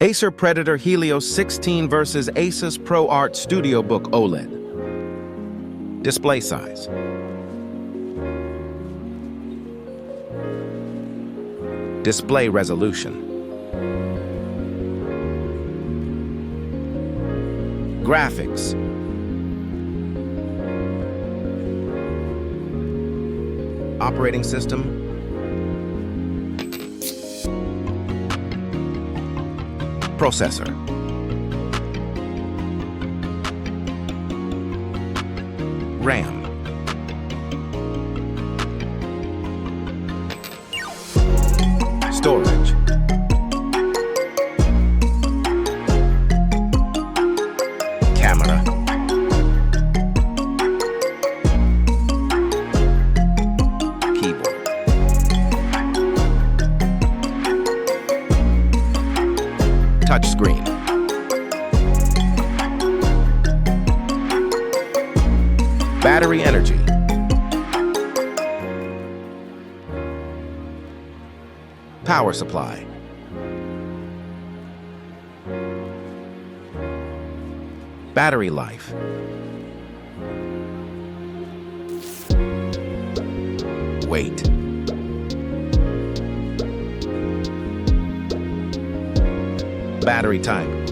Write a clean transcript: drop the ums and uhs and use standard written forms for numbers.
Acer Predator Helios 16 versus ASUS ProArt StudioBook OLED. Display size. Display resolution. Graphics. Operating system. Processor. RAM. Storage. Camera. Keyboard. Touchscreen. Battery energy. Power supply. Battery life. Weight. Battery type.